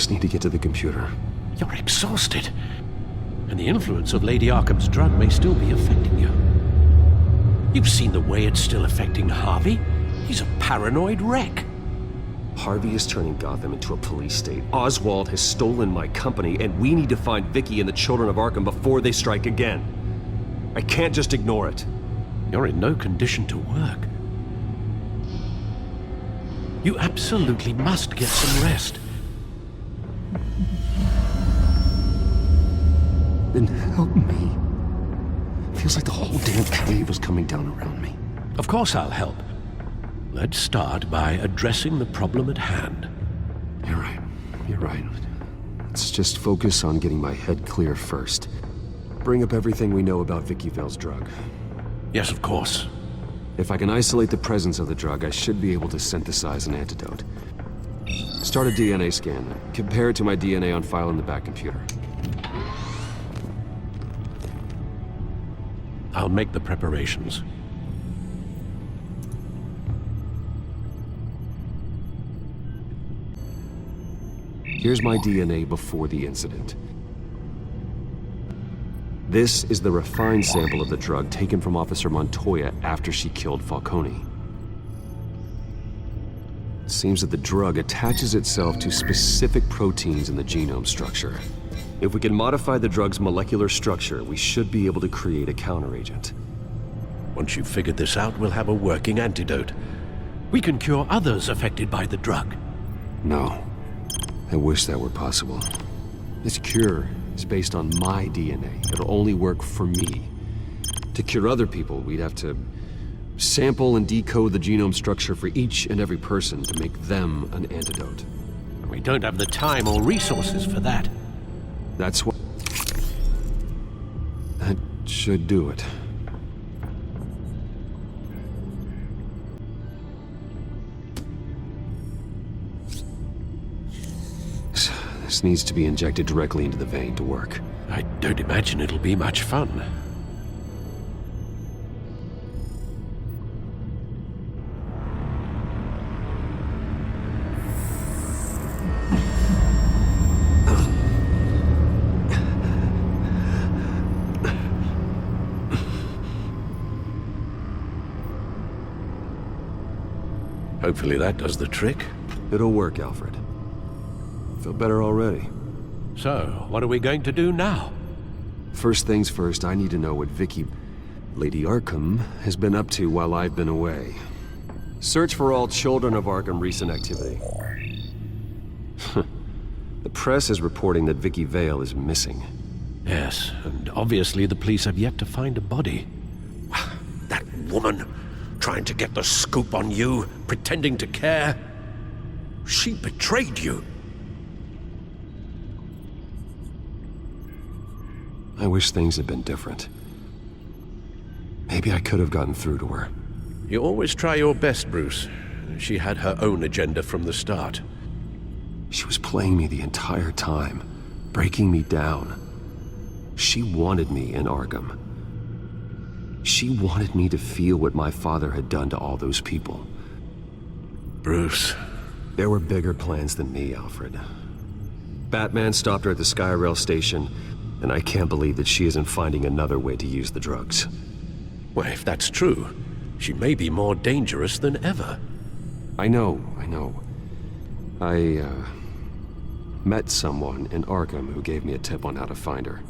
just need to get to the computer. You're exhausted. And the influence of Lady Arkham's drug may still be affecting you. You've seen the way it's still affecting Harvey. He's a paranoid wreck. Harvey is turning Gotham into a police state. Oswald has stolen my company, and we need to find Vicky and the children of Arkham before they strike again. I can't just ignore it. You're in no condition to work. You absolutely must get some rest. Then help me. Feels like the whole damn wave was coming down around me. Of course I'll help. Let's start by addressing the problem at hand. You're right. You're right. Let's just focus on getting my head clear first. Bring up everything we know about Vicky Vale's drug. Yes, of course. If I can isolate the presence of the drug, I should be able to synthesize an antidote. Start a DNA scan. Compare it to my DNA on file in the back computer. I'll make the preparations. Here's my DNA before the incident. This is the refined sample of the drug taken from Officer Montoya after she killed Falcone. It seems that the drug attaches itself to specific proteins in the genome structure. If we can modify the drug's molecular structure, we should be able to create a counteragent. Once you've figured this out, we'll have a working antidote. We can cure others affected by the drug. No. I wish that were possible. This cure is based on my DNA. It'll only work for me. To cure other people, we'd have to sample and decode the genome structure for each and every person to make them an antidote. We don't have the time or resources for that. That's what... That should do it. This needs to be injected directly into the vein to work. I don't imagine it'll be much fun. Hopefully that does the trick. It'll work, Alfred. Feel better already. So, what are we going to do now? First things first, I need to know what Vicky, Lady Arkham, has been up to while I've been away. Search for all children of Arkham recent activity. The press is reporting that Vicky Vale is missing. Yes, and obviously the police have yet to find a body. That woman, trying to get the scoop on you, pretending to care. She betrayed you. I wish things had been different. Maybe I could have gotten through to her. You always try your best, Bruce. She had her own agenda from the start. She was playing me the entire time, breaking me down. She wanted me in Arkham. She wanted me to feel what my father had done to all those people. Bruce. There were bigger plans than me, Alfred. Batman stopped her at the Skyrail station, and I can't believe that she isn't finding another way to use the drugs. Well, if that's true, she may be more dangerous than ever. I know. I met someone in Arkham who gave me a tip on how to find her.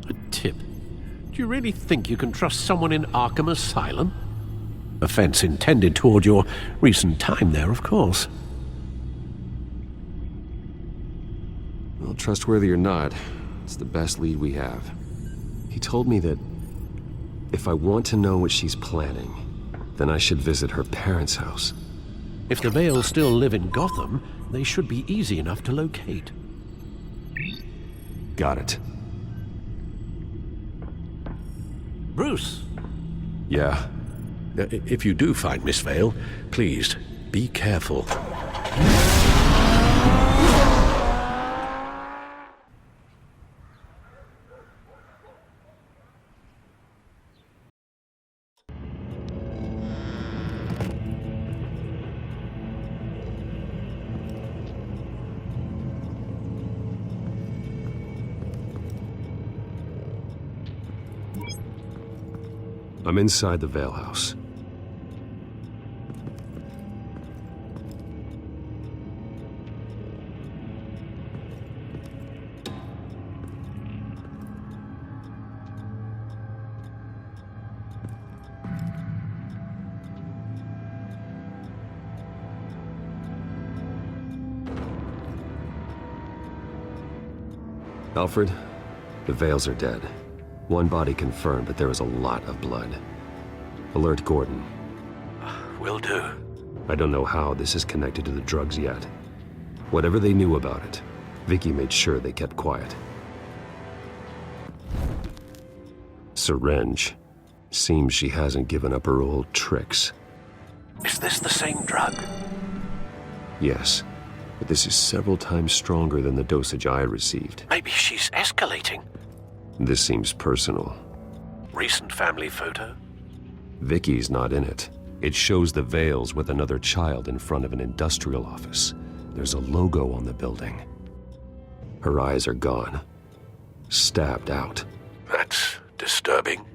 A tip? Do you really think you can trust someone in Arkham Asylum? Offense intended toward your recent time there, of course. Well, trustworthy or not, it's the best lead we have. He told me that if I want to know what she's planning, then I should visit her parents' house. If the Vales still live in Gotham, they should be easy enough to locate. Got it. Bruce! Yeah? If you do find Miss Vale, please, be careful. I'm inside the Vale house. Alfred, the Vales are dead. One body confirmed, but there is a lot of blood. Alert Gordon. Will do. I don't know how this is connected to the drugs yet. Whatever they knew about it, Vicky made sure they kept quiet. Syringe. Seems she hasn't given up her old tricks. Is this the same drug? Yes, but this is several times stronger than the dosage I received. Maybe she's escalating. This seems personal. Recent family photo? Vicky's not in it. It shows the Vales with another child in front of an industrial office. There's a logo on the building. Her eyes are gone. Stabbed out. That's disturbing.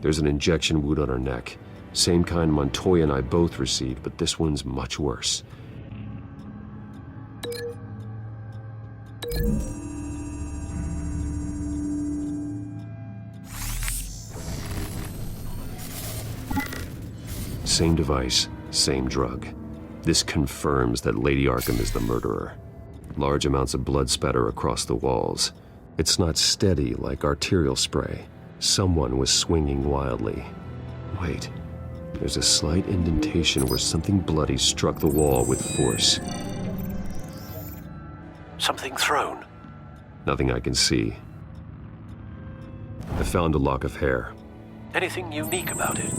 There's an injection wound on her neck. Same kind Montoya and I both received, but this one's much worse. Same device, same drug. This confirms that Lady Arkham is the murderer. Large amounts of blood spatter across the walls. It's not steady like arterial spray. Someone was swinging wildly. Wait, there's a slight indentation where something bloody struck the wall with force. Something thrown? Nothing I can see. I found a lock of hair. Anything unique about it?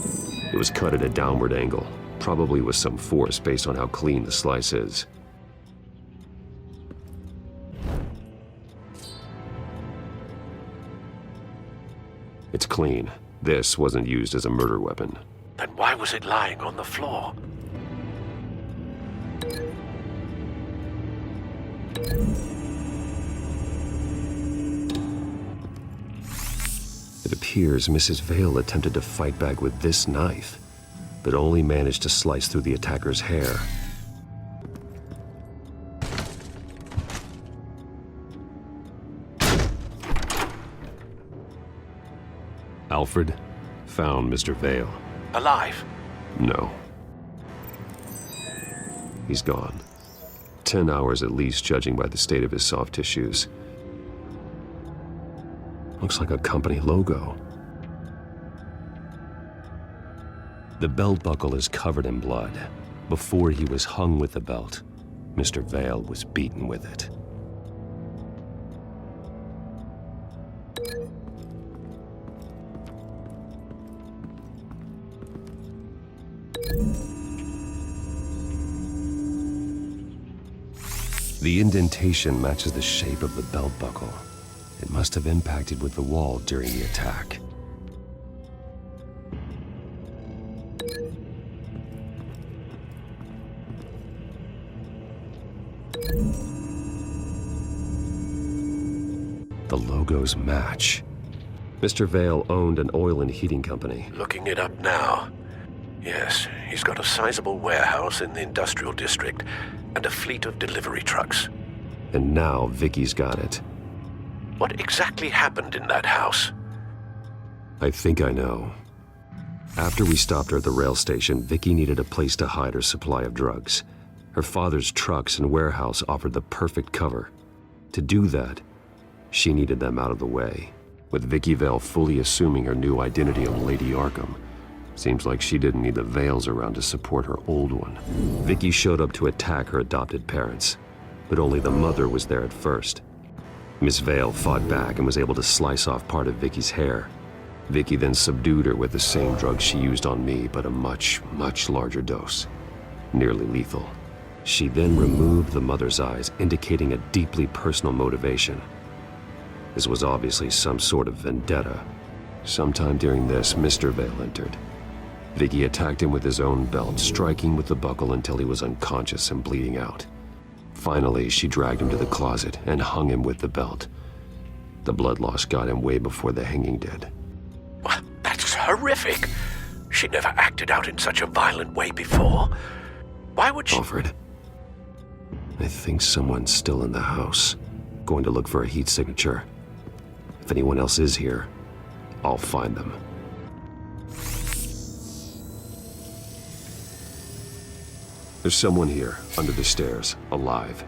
It was cut at a downward angle, probably with some force based on how clean the slice is. It's clean. This wasn't used as a murder weapon. Then why was it lying on the floor? It appears Mrs. Vale attempted to fight back with this knife, but only managed to slice through the attacker's hair. Alfred found Mr. Vale. Alive? No. He's gone. 10 hours at least, judging by the state of his soft tissues. Looks like a company logo. The belt buckle is covered in blood. Before he was hung with the belt, Mr. Vale was beaten with it. The indentation matches the shape of the belt buckle. It must have impacted with the wall during the attack. The logos match. Mr. Vale owned an oil and heating company. Looking it up now. Yes, he's got a sizable warehouse in the industrial district and a fleet of delivery trucks. And now Vicky's got it. What exactly happened in that house? I think I know. After we stopped her at the rail station, Vicky needed a place to hide her supply of drugs. Her father's trucks and warehouse offered the perfect cover. To do that, she needed them out of the way. With Vicky Vale fully assuming her new identity of Lady Arkham, seems like she didn't need the Vales around to support her old one. Vicky showed up to attack her adopted parents, but only the mother was there at first. Miss Vale fought back and was able to slice off part of Vicky's hair. Vicky then subdued her with the same drug she used on me, but a much, much larger dose. Nearly lethal. She then removed the mother's eyes, indicating a deeply personal motivation. This was obviously some sort of vendetta. Sometime during this, Mr. Vale entered. Vicky attacked him with his own belt, striking with the buckle until he was unconscious and bleeding out. Finally, she dragged him to the closet and hung him with the belt. The blood loss got him way before the hanging did. horrific. She never acted out in such a violent way before. Why would she... Alfred, I think someone's still in the house. Going to look for a heat signature. If anyone else is here, I'll find them. There's someone here, under the stairs, alive.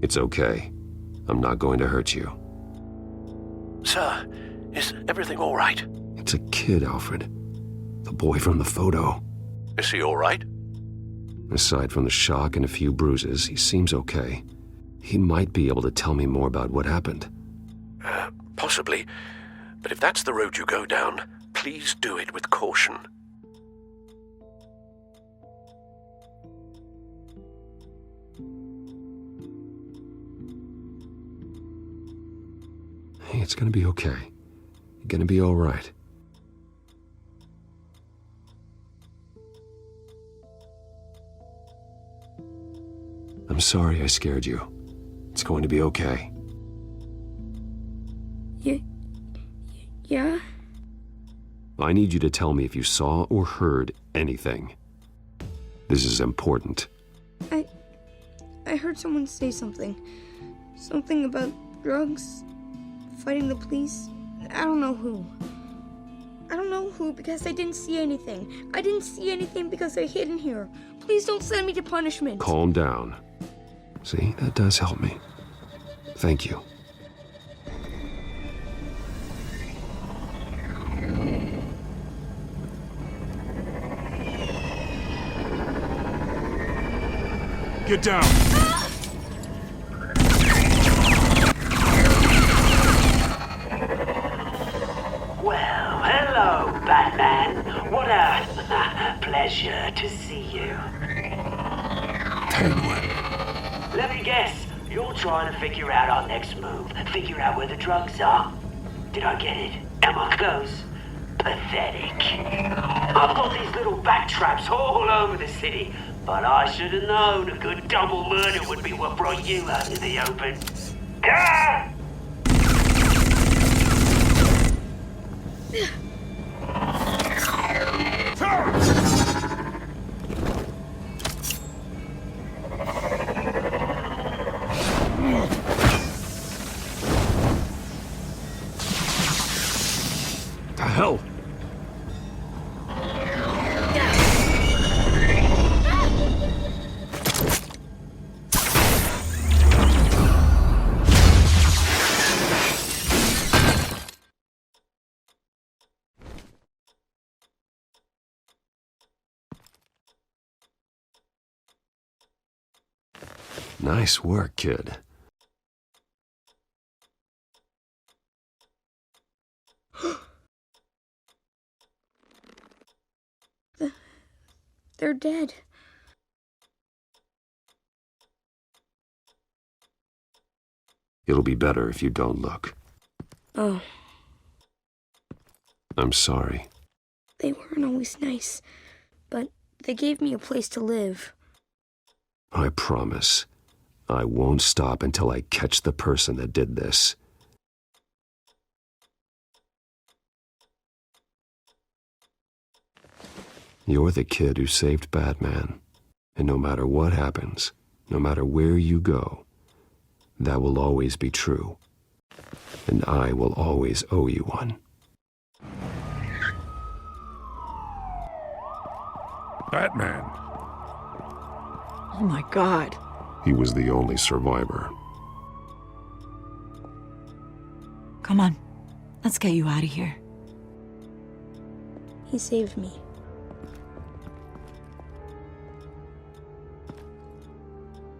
It's okay. I'm not going to hurt you. Sir, is everything all right? It's a kid, Alfred. The boy from the photo. Is he all right? Aside from the shock and a few bruises, he seems okay. He might be able to tell me more about what happened. Possibly. But if that's the road you go down, please do it with caution. Hey, it's gonna be okay. You're gonna be all right. I'm sorry I scared you. It's going to be okay. Yeah? I need you to tell me if you saw or heard anything. This is important. I heard someone say something. Something about drugs, fighting the police. I don't know who. I don't know who because I didn't see anything. I didn't see anything because they're hidden here. Please don't send me to punishment. Calm down. See, that does help me. Thank you. Get down! Well, hello, Batman. What a pleasure to see you. Penguin. Let me guess, you're trying to figure out our next move. Figure out where the drugs are. Did I get it? Am I close? Pathetic. I've got these little bat traps all over the city, but I should have known a good double murder would be what brought you out in the open. Ah! The hell? Nice work, kid. They're dead. It'll be better if you don't look. Oh, I'm sorry. they weren't always nice, but they gave me a place to live. I promise. I won't stop until I catch the person that did this. You're the kid who saved Batman. And no matter what happens, no matter where you go, that will always be true. And I will always owe you one. Batman. Oh my God. He was the only survivor. Come on. Let's get you out of here. He saved me.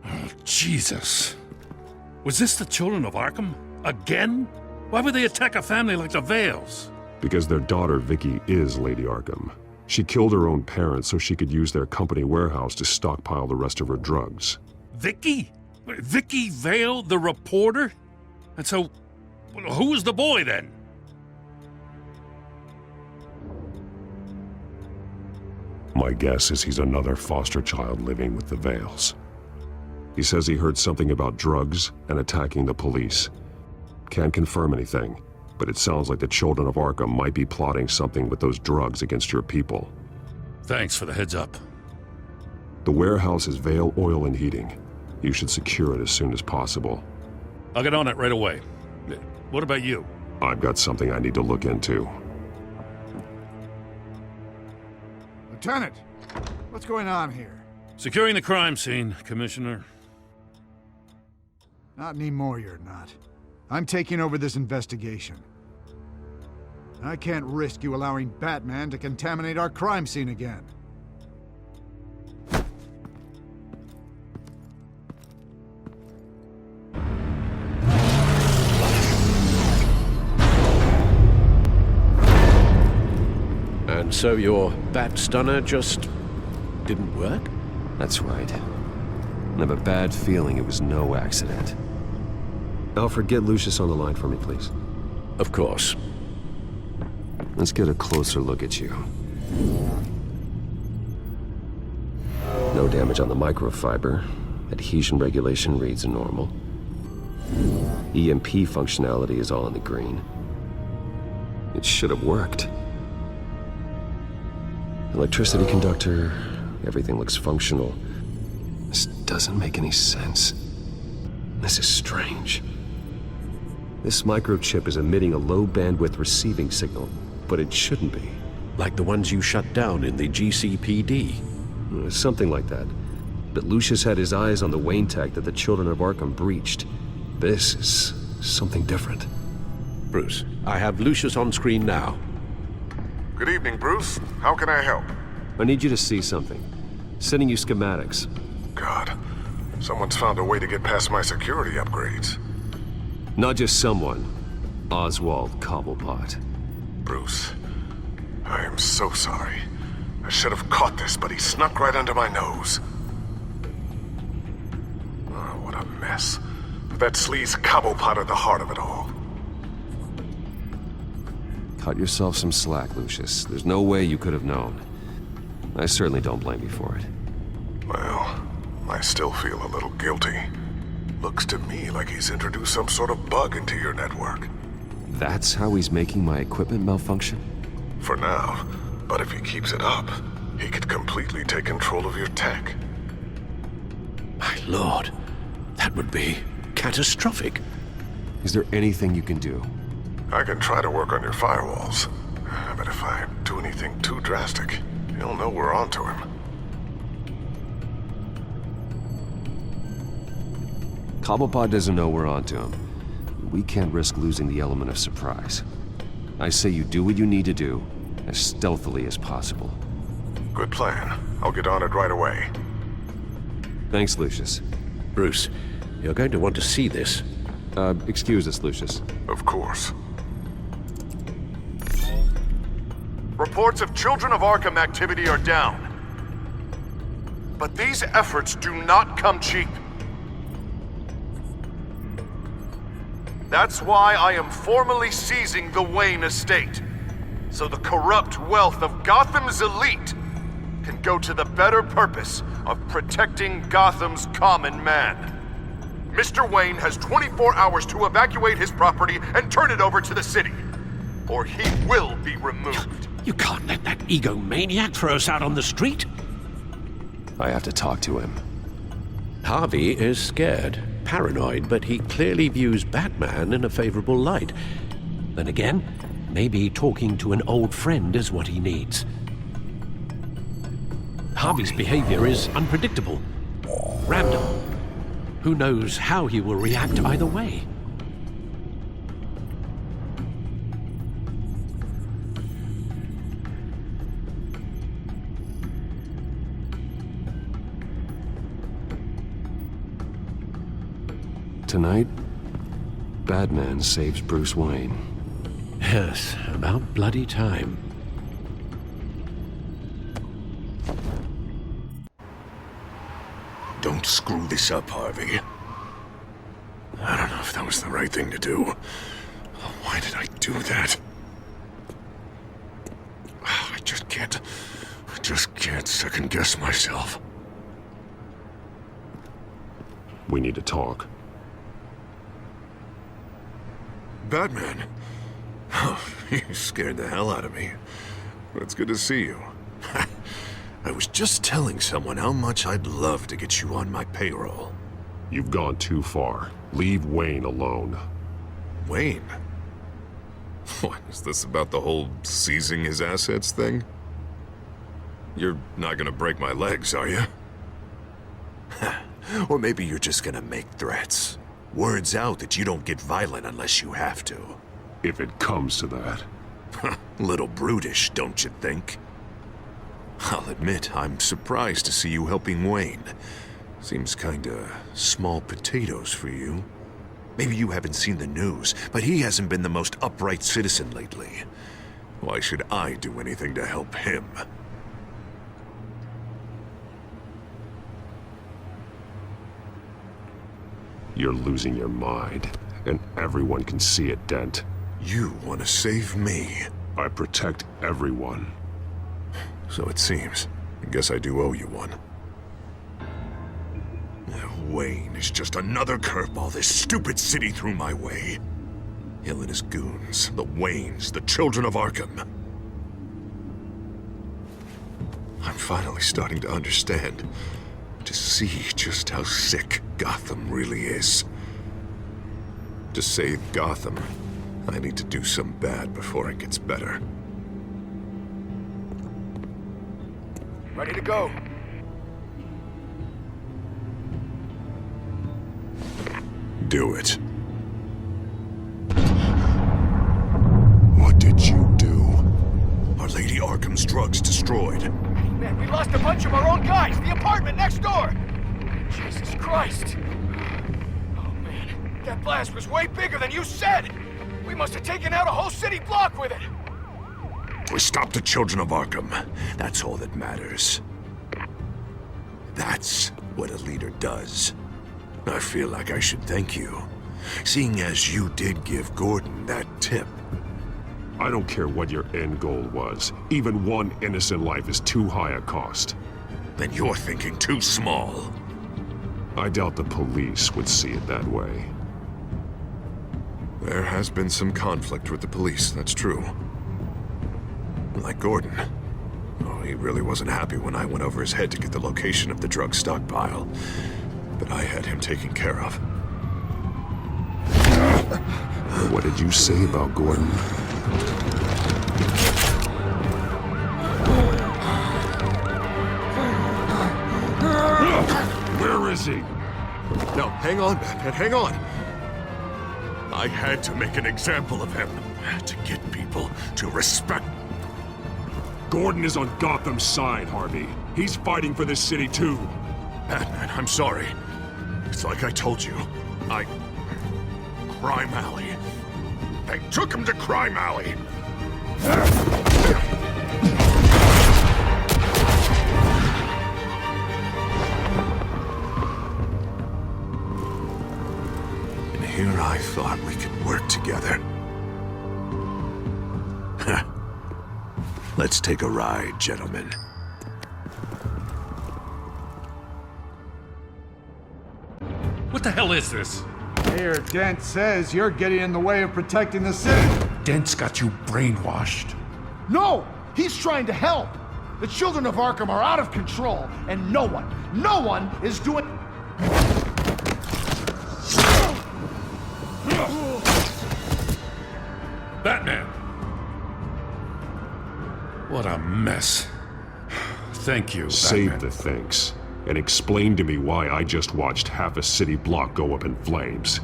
Oh, Jesus. Was this the children of Arkham? Again? Why would they attack a family like the Vales? Because their daughter, Vicky, is Lady Arkham. She killed her own parents so she could use their company warehouse to stockpile the rest of her drugs. Vicky? Vicky Vale, the reporter? And so, well, who was the boy then? My guess is he's another foster child living with the Vales. He says he heard something about drugs and attacking the police. Can't confirm anything, but it sounds like the children of Arkham might be plotting something with those drugs against your people. Thanks for the heads up. The warehouse is Vale Oil and Heating. You should secure it as soon as possible. I'll get on it right away. What about you? I've got something I need to look into. Lieutenant, what's going on here? Securing the crime scene, Commissioner. Not anymore, you're not. I'm taking over this investigation. I can't risk you allowing Batman to contaminate our crime scene again. And so your bat stunner just didn't work? That's right. I have a bad feeling it was no accident. Alfred, get Lucius on the line for me, please. Of course. Let's get a closer look at you. No damage on the microfiber. Adhesion regulation reads normal. EMP functionality is all in the green. It should have worked. Electricity conductor, everything looks functional. This doesn't make any sense. This is strange. This microchip is emitting a low-bandwidth receiving signal, but it shouldn't be. Like the ones you shut down in the GCPD. Something like that. But Lucius had his eyes on the Wayne tech that the children of Arkham breached. This is something different. Bruce, I have Lucius on screen now. Good evening, Bruce. How can I help? I need you to see something. Sending you schematics. God, someone's found a way to get past my security upgrades. Not just someone. Oswald Cobblepot. Bruce, I am so sorry. I should have caught this, but he snuck right under my nose. Oh, what a mess. That sleaze Cobblepot at the heart of it all. Cut yourself some slack, Lucius. There's no way you could have known. I certainly don't blame you for it. Well, I still feel a little guilty. Looks to me like he's introduced some sort of bug into your network. That's how he's making my equipment malfunction? For now, but if he keeps it up, he could completely take control of your tech. My lord, that would be catastrophic. Is there anything you can do? I can try to work on your firewalls, but if I do anything too drastic, he'll know we're onto him. Cobblepot doesn't know we're onto him. We can't risk losing the element of surprise. I say you do what you need to do, as stealthily as possible. Good plan. I'll get on it right away. Thanks, Lucius. Bruce, you're going to want to see this. Excuse us, Lucius. Of course. Reports of Children of Arkham activity are down. But these efforts do not come cheap. That's why I am formally seizing the Wayne estate, so the corrupt wealth of Gotham's elite can go to the better purpose of protecting Gotham's common man. Mr. Wayne has 24 hours to evacuate his property and turn it over to the city, or he will be removed. You can't let that egomaniac throw us out on the street. I have to talk to him. Harvey is scared, paranoid, but he clearly views Batman in a favorable light. Then again, maybe talking to an old friend is what he needs. Harvey's behavior is unpredictable, random. Who knows how he will react either way? Tonight, Batman saves Bruce Wayne. Yes, about bloody time. Don't screw this up, Harvey. I don't know if that was the right thing to do. Why did I do that? I just can't second-guess myself. We need to talk. Batman? Oh, you scared the hell out of me. But it's good to see you. I was just telling someone how much I'd love to get you on my payroll. You've gone too far. Leave Wayne alone. Wayne? What, is this about the whole seizing his assets thing? You're not gonna break my legs, are you? Or maybe you're just gonna make threats. Words out that you don't get violent unless you have to. If it comes to that. Little brutish, don't you think? I'll admit, I'm surprised to see you helping Wayne. Seems kinda small potatoes for you. Maybe you haven't seen the news, but he hasn't been the most upright citizen lately. Why should I do anything to help him? You're losing your mind, and everyone can see it, Dent. You want to save me? I protect everyone. So it seems. I guess I do owe you one. Wayne is just another curveball this stupid city threw my way. Hill and his goons, the Waynes, the children of Arkham. I'm finally starting to understand, to see just how sick Gotham really is. To save Gotham, I need to do some bad before it gets better. Ready to go. Do it. What did you do? Our Lady Arkham's drugs destroyed. Man, we lost a bunch of our own guys. The apartment next door. Jesus Christ. Oh, man. That blast was way bigger than you said. We must have taken out a whole city block with it. We stopped the children of Arkham. That's all that matters. That's what a leader does. I feel like I should thank you, seeing as you did give Gordon that tip. I don't care what your end goal was. Even one innocent life is too high a cost. Then you're thinking too small. I doubt the police would see it that way. There has been some conflict with the police, that's true. Like Gordon. Oh, he really wasn't happy when I went over his head to get the location of the drug stockpile. But I had him taken care of. What did you say about Gordon? Where is he? No, hang on, Batman, hang on. I had to make an example of him. To get people to respect. Gordon is on Gotham's side, Harvey. He's fighting for this city too. Batman, I'm sorry. It's like I told you. Crime Alley. They took him to Crime Alley. And here I thought we could work together. Let's take a ride, gentlemen. What the hell is this? Mayor Dent says you're getting in the way of protecting the city. Dent's got you brainwashed. No! He's trying to help! The children of Arkham are out of control, and no one is doing... Batman! What a mess. Thank you, Save Batman. the thanks, and explain to me why I just watched half a city block go up in flames.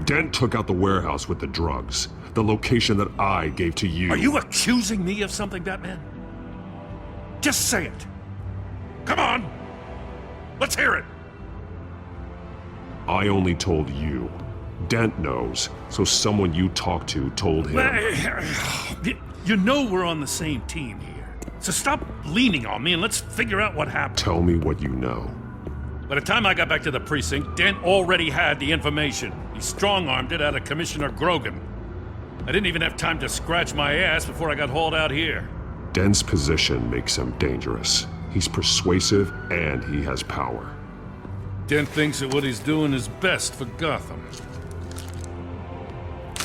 Dent took out the warehouse with the drugs, the location that I gave to you. Are you accusing me of something, Batman? Just say it. Come on! Let's hear it! I only told you. Dent knows, so someone you talked to told him. You know we're on the same team here. So stop leaning on me and let's figure out what happened. Tell me what you know. By the time I got back to the precinct, Dent already had the information. He strong-armed it out of Commissioner Grogan. I didn't even have time to scratch my ass before I got hauled out here. Dent's position makes him dangerous. He's persuasive and he has power. Dent thinks that what he's doing is best for Gotham.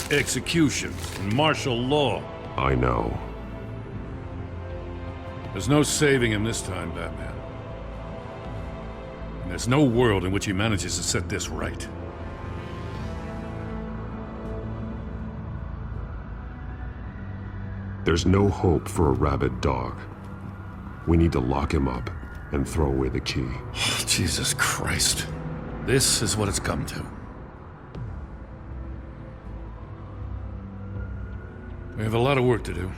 Execution and martial law. I know. There's no saving him this time, Batman. And there's no world in which he manages to set this right. There's no hope for a rabid dog. We need to lock him up and throw away the key. Jesus Christ. This is what it's come to. We have a lot of work to do.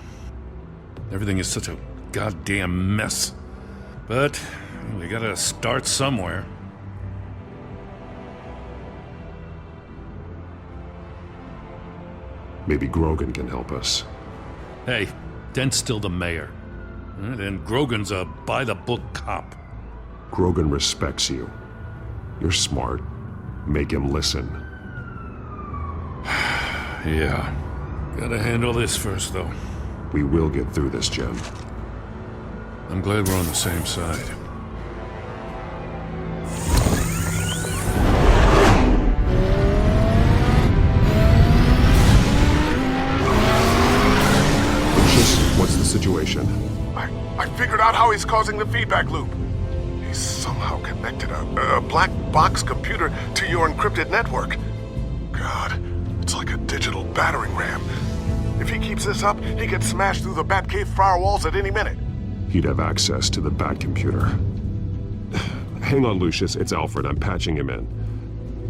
Everything is such a goddamn mess. But we gotta start somewhere. Maybe Grogan can help us. Hey, Dent's still the mayor. And Grogan's a by-the-book cop. Grogan respects you. You're smart. Make him listen. Yeah. Gotta handle this first, though. We will get through this, Jim. I'm glad we're on the same side. What's the situation? I figured out how he's causing the feedback loop. He's somehow connected a black box computer to your encrypted network. God, it's like a digital battering ram. If he keeps this up, he could smash through the Batcave firewalls at any minute. He'd have access to the Bat computer. Hang on, Lucius. It's Alfred. I'm patching him in.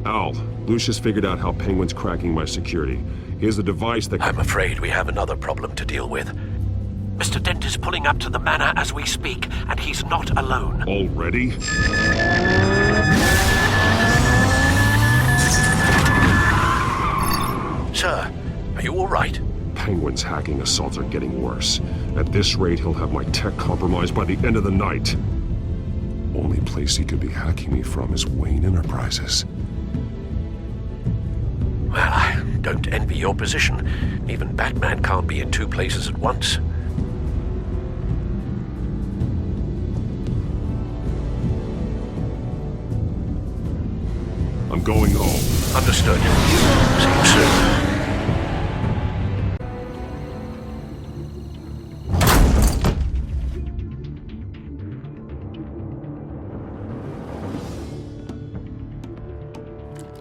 Al, Lucius figured out how Penguin's cracking my security. He has a device that... I'm afraid we have another problem to deal with. Mr. Dent is pulling up to the manor as we speak, and he's not alone. Already? Sir, are you all right? Penguin's hacking assaults are getting worse. At this rate, he'll have my tech compromised by the end of the night. Only place he could be hacking me from is Wayne Enterprises. Well, I don't envy your position. Even Batman can't be in two places at once. I'm going home. Understood. See you soon.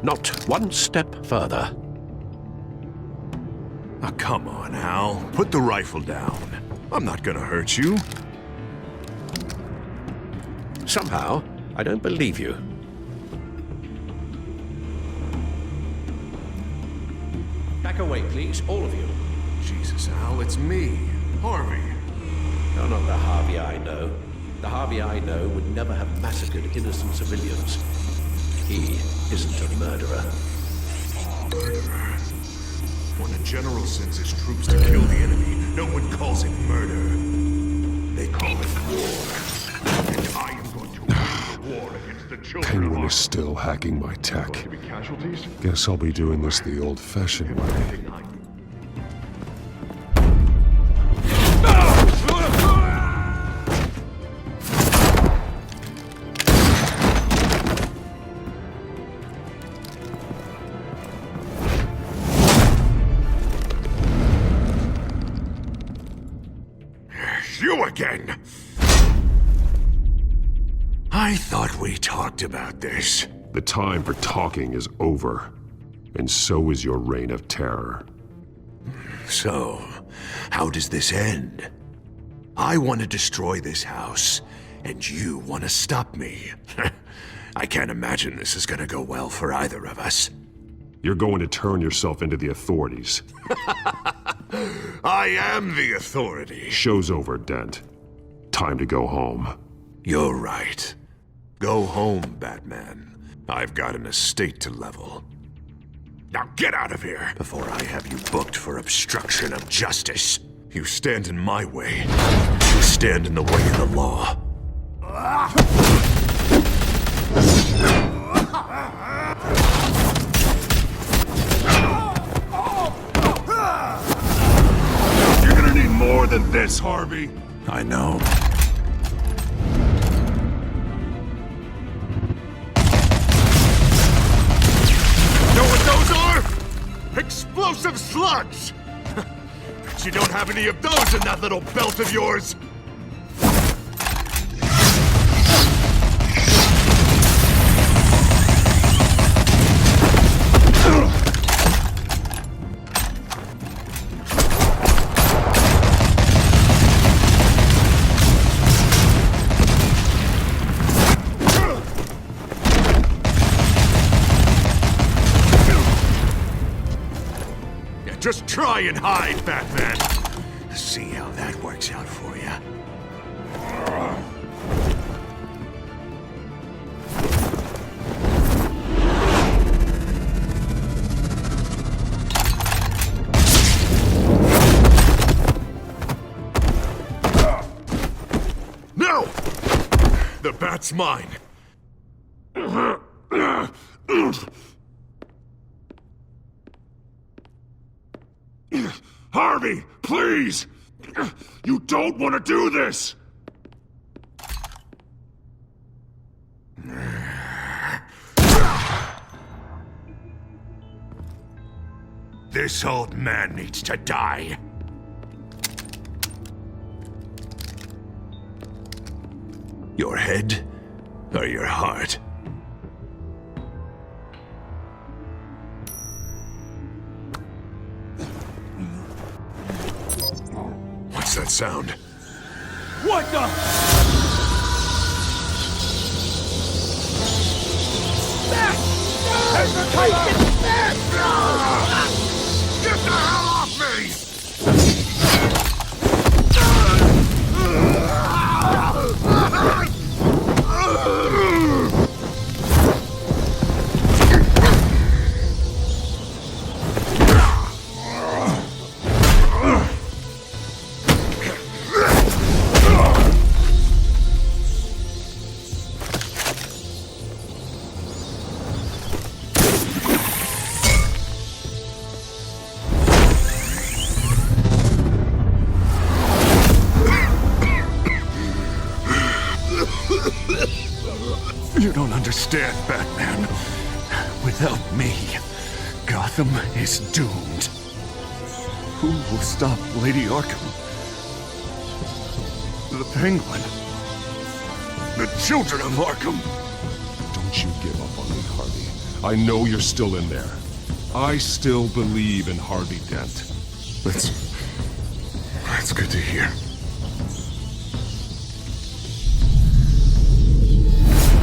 Not one step further. Oh, come on, Al. Put the rifle down. I'm not gonna hurt you. Somehow, I don't believe you. Back away, please, all of you. Jesus, Al, it's me, Harvey. You're not the Harvey I know. The Harvey I know would never have massacred innocent civilians. He isn't a murderer. Murderer? When a general sends his troops to kill the enemy, no one calls it murder. They call it war. And I am going to win the war against the children Penguin of is still hacking my tech. Casualties? Guess I'll be doing this the old-fashioned way. You again! I thought we talked about this. The time for talking is over, and so is your reign of terror. So, how does this end? I want to destroy this house, and you want to stop me. I can't imagine this is gonna go well for either of us. You're going to turn yourself into the authorities. I am the authority. Show's over, Dent. Time to go home. You're right. Go home, Batman. I've got an estate to level. Now get out of here before I have you booked for obstruction of justice. You stand in my way. You stand in the way of the law. than this, Harvey! I know. Know what those are? Explosive slugs! Bet you don't have any of those in that little belt of yours! Just try and hide, Batman. See how that works out for you. No! The bat's mine. Harvey, please! You don't want to do this! This old man needs to die. Your head or your heart? What's that sound? What the? Get the hell off me! You don't understand, Batman. Without me, Gotham is doomed. Who will stop Lady Arkham? The Penguin? The children of Arkham? Don't you give up on me, Harvey. I know you're still in there. I still believe in Harvey Dent. That's good to hear.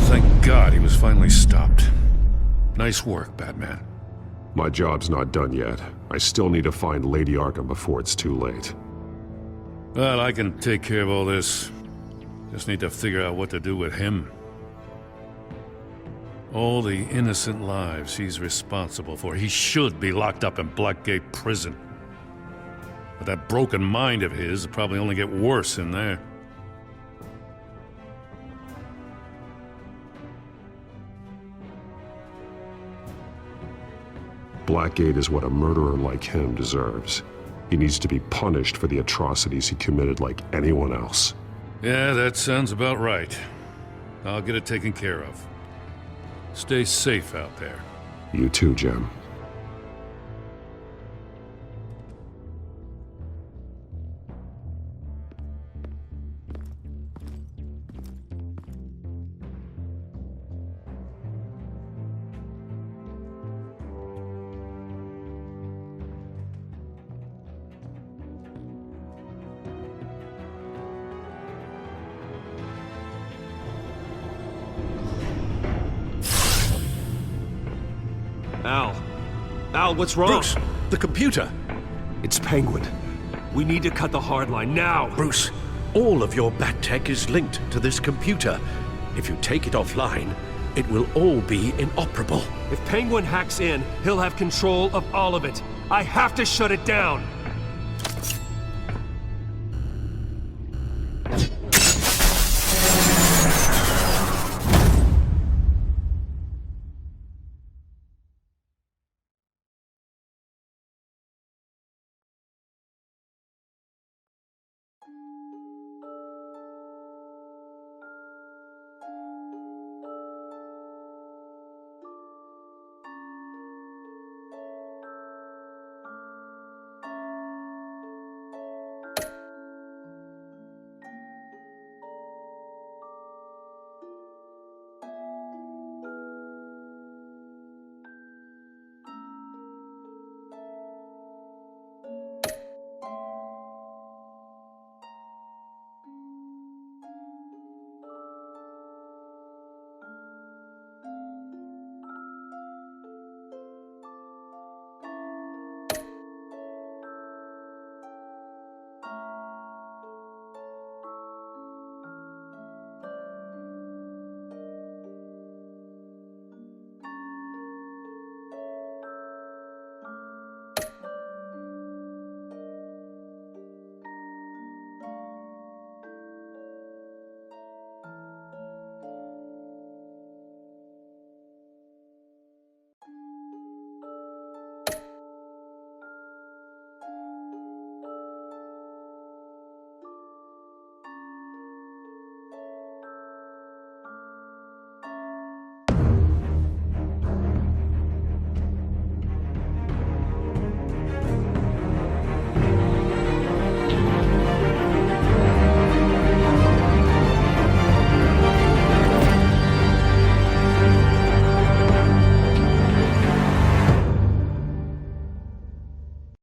Thank God he was finally stopped. Nice work, Batman. My job's not done yet. I still need to find Lady Arkham before it's too late. Well, I can take care of all this. Just need to figure out what to do with him. All the innocent lives he's responsible for. He should be locked up in Blackgate Prison. But that broken mind of his will probably only get worse in there. Blackgate is what a murderer like him deserves. He needs to be punished for the atrocities he committed like anyone else. Yeah, that sounds about right. I'll get it taken care of. Stay safe out there. You too, Jim. Al, what's wrong? Bruce, the computer. It's Penguin. We need to cut the hard line now. Bruce, all of your bat tech is linked to this computer. If you take it offline, it will all be inoperable. If Penguin hacks in, he'll have control of all of it. I have to shut it down.